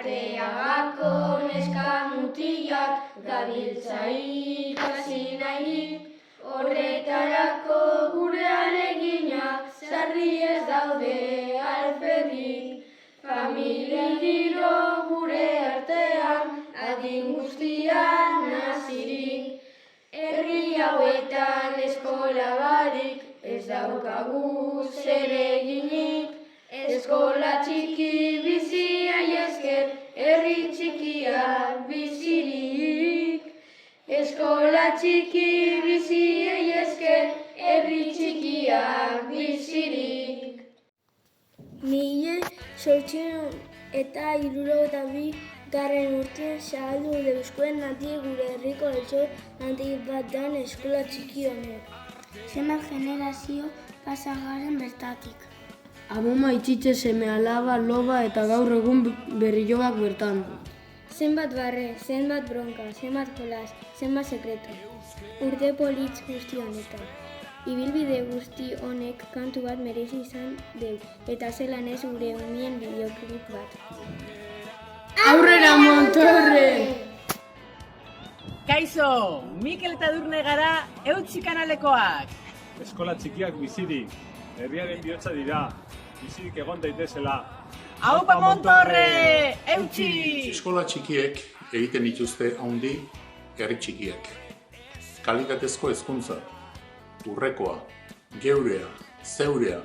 Arteagako neska mutilak gabiltza ikasi nahirik, horretarako gure aleginak sarri ez daude alferrik. Familia giro gure artean adin guztian nazirik, herri hauetan eskola barik ez daukagu zer eginik. Eskola txiki biziai esker, herri txikiak bizirik. Eskola txiki biziai esker, herri txikiak bizirik. Mila zortziehun eta hirurogeita bi garren urtean zabaldu deuskuen natie gure herriko etxe handi bat dan eskola txiki honek. Zenbat generazio pasa garen bertatik. Amoma itxitxe seme alaba, loba eta gaur egun berriobak bertan. Zenbat barre, zenbat bronka, zenbat jolas, zenbat sekreto. Urte politz guzti honetan. Ibilbide guzti honek kantu bat merezi izan deu, eta zelan ez gure umien bideoklip bat. Aurrera Montorre! Kaixo, Mikel eta Durne gara eutsi kanalekoak. Eskola txikiak bizirik, herriaren bihotza dira, bizirik egon daitezela. Aupa Montorre, eutsi! Eskola txikiek egiten dituzte handi herri txikiek. Kalitatezko hezkuntza, urrekoa, geurea, zeurea,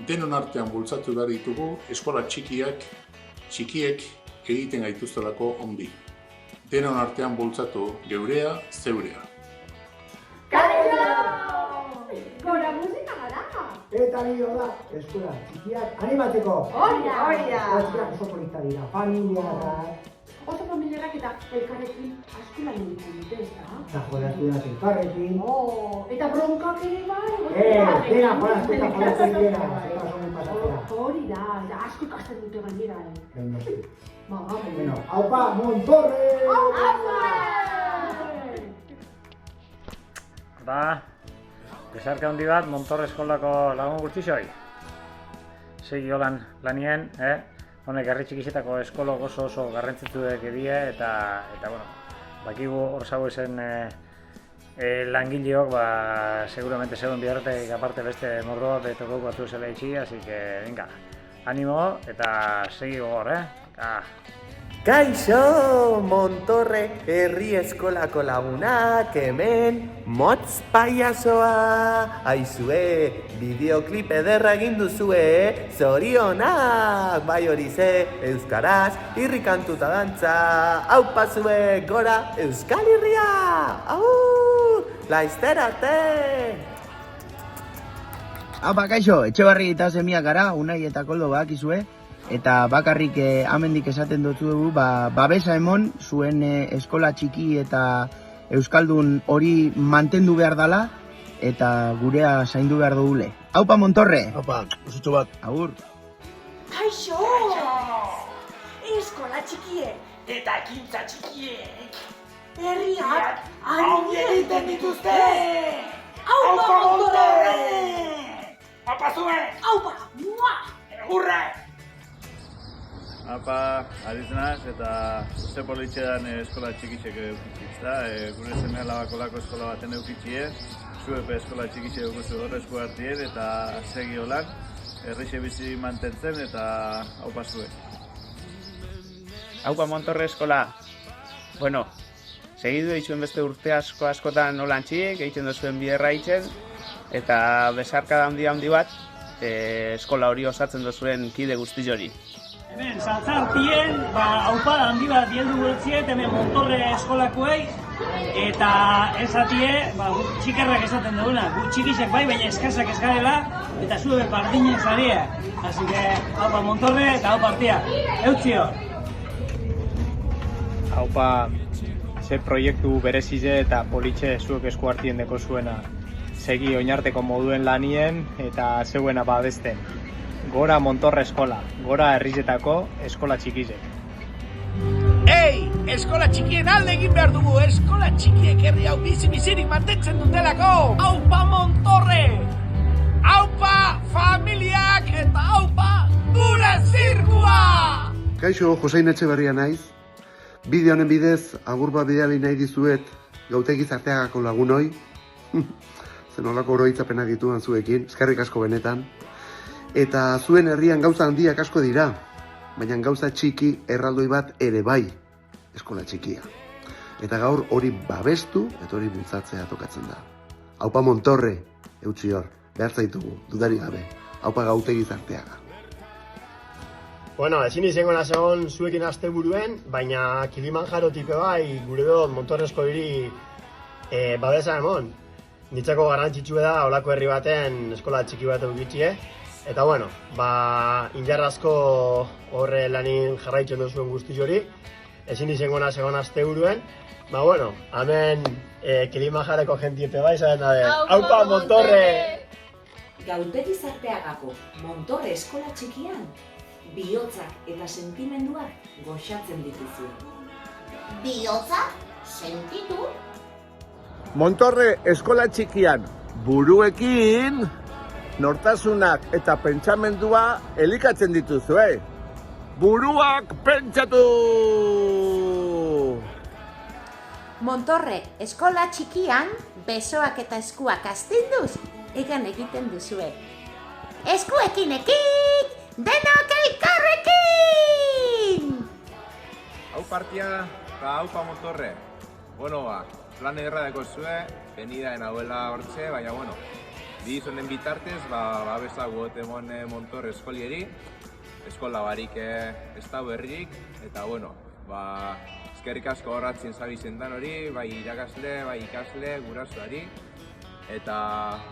denon artean bultzatu behar ditugu eskola txikiek egiten gaituztelako handi. Denon artean bultzatu geurea, zeurea. Gora musika gara! Eta nio da, eskola txikiak animateko! Hori da! Txikiak oso polita dira, familiarrak. Oso familiarrak eta elkarrekin asko lan egiten dute, ez da? Eta jolaztu dira elkarrekin. Eta bronkak ere bai! Dena jolaztu eta jolaztu dira, eta oso muy pasatera. Hori da, asko ikasten dute gainera. Bueno, aupa Montorre! Ba, besarka handi bat Montorre eskolako lagun guztixoi. Segi holan lanien, honek herri txikizetako eskolo oso garrantzitsu edie eta bueno, bakigu hor zau ezen langileok, seguramente zegoen biharretek aparte beste mordo bat betokau batu zela itxi, así que, venga, animo eta segi gogor, Kaixo, Montorre herri eskolako lagunak hemen motz paiazoa. Aizue, bideoklip ederra egin duzue, zorionak, bai hori ze, euskaraz, irrikantu eta dantza. Aupa zue, gora, Euskal Herria! Aur, laizterate! Aupa, kaixo, Etxebarri eta Zemiak gara, Unai eta Koldo bakizue. Eta bakarrik amendik esaten dutzuegu, babesa emon zuen eskola txiki eta euskaldun hori mantendu behar dala eta gurea zaindu behar dugule. Aupa Montorre! Aupa, usutxo bat. Agur! Kaixo! Eskola txikiek eta ekintza txikiek herriak handia egiten dituzte! Aupa Montorre! Aupa zuen! Aupa! Urre! Apa, ariznaz eta uste politxean eskola txikitxek eukitxiz da. Gure semea labakolako eskola baten eukitxie, zuepe eskola txikitxe eukuzu horrezko hartien eta segi holan, herrixe bizi mantentzen eta haupa zuen. Aupa Montorre eskola. Bueno, segidu eitzuen beste urte askotan nolan txiek, egiten duzuen biherra itzen, eta besarka handi bat, eskola hori osatzen duzuen kide guzti hori. Hemen, zantzartien, haupa handi bat bieldu gultziet, hemen Montorre eskolakoei, eta esatie, txikerrak esaten duguna, gu txikisek bai, baina eskazak eskarela, eta zue bardinen zarie. Así que, haupa Montorre eta haupa artia. Eutzio! Haupa, ze proiektu berezize eta politxe zuek esku hartien deko zuena. Segi oinarteko moduen lanien eta zeuena babesten. Gora Montorre eskola, gora herrizetako eskola txikizek. Ei, eskola txikien alde egin behar dugu, eskola txikiek herri hau bizirik mantentzen dutelako! Aupa Montorre! Aupa familiak eta aupa gure zirkua! Kaixo, Josein Etxeberria naiz. Bideo honen bidez, agur bat bidali nahi dizuet, Gautegi Zarteagako lagunoi. Zenolako oroitzapena dituan zuekin, eskerrik asko benetan. Eta zuen herrian gauza handiak asko dira, baina gauza txiki erraldoi bat ere bai, eskola txikia. Eta gaur hori babestu eta hori bultzatzea tokatzen da. Aupa Montorre, eutsi hor, behar zaitugu, dudari gabe. Aupa Gautegi Zarteaga. Bueno, ezin izango nasegon zuekin asteburuen, baina Kilimanjaro tipe bai, gure dut Montorrezko hiri babesa emon. Nitzako garrantzitsua da, holako herri baten eskola txiki bat eukitxie. Eta bueno, injarrazko horre lanin jarraitzen duzuen guzti hori, ezin izango nasegon asteburuen. Bueno, hemen Kilimanjaroko jentiepe bai, zaten dabe. Aupa Montorre! Gautegi Zarteagako Montorre eskola txikian, bihotzak eta sentimenduak goxatzen dituzu. Bihotzak? Sentitu? Montorre eskola txikian buruekin nortasunak eta pentsamendua elikatzen dituzue. Buruak pentsatu! Montorre eskola txikian, besoak eta eskuak astinduz, egan egiten duzue. Eskuekin ekin, denok elkarrekin! Hau partia eta haupa Montorre. Bueno, plan ederra deko zue, benidaen hauela hortxe, baina bueno, bizonen bitartez, babesa guotemon Montorre eskolieri, eskola barik ez da berrik, eta bueno, eskerrik asko horratzen zabizen dan hori, bai irakasle, bai ikasle, gurasoari, eta,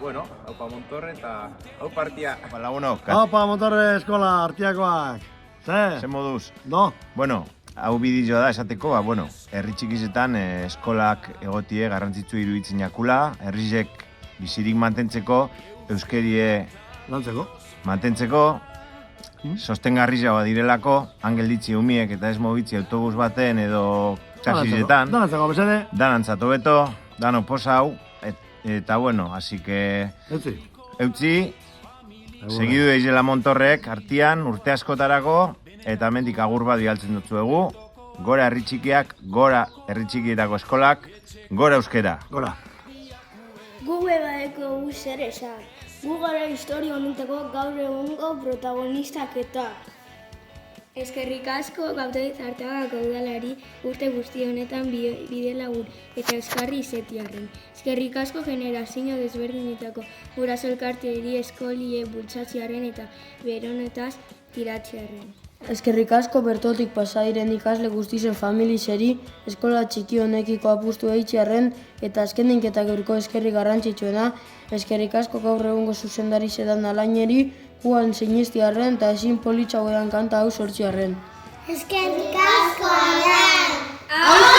bueno, haupa Montorre eta hau partia. Lagunok. Haupa Montorre eskola artiakoak. Ze moduz? No. Bueno, hau bideo da esateko, herri txikizetan eskolak egotie garrantzitsu iruditzen jakula, herrizek bizirik mantentzeko, euskerie mantentzeko, sostengarriagoa direlako, angelditzi umiek eta ez mobitzi autobus baten edo txasizetan. Danantzako, besede. Danantzatu beto, dano posa hau, eta bueno, así que... Eutzi, segidu eizela Montorrek, artian, urte askotarako, eta hemendik agur bat bialtzen dutzuegu, gora herri txikiak, gora herri txikietako eskolak, gora euskera. Gora. Gu badeko zer esan. Gu gara historia honetako gaur egungo protagonistak eta. Eskerrik asko Gautegi Zarteagako udalari urte guzti honetan bide lagun eta euskarri izetiarren. Eskerrik asko generazio desberdinetako guraso elkarteari eskolie bultzatziarren eta beronetaz tiratziarren. Eskerrik asko bertotik pasairen ikasle guztizen familizeri, eskola txiki honekiko apustu eitziarren eta azkenenketak gaurko eskerrik garrantzitsuena, eskerrik asko gaur egungo zuzendari zedan alaineri, guan sinistiarren eta ezin politxauean kanta hau sortziarren. Eskerrik asko, Alan!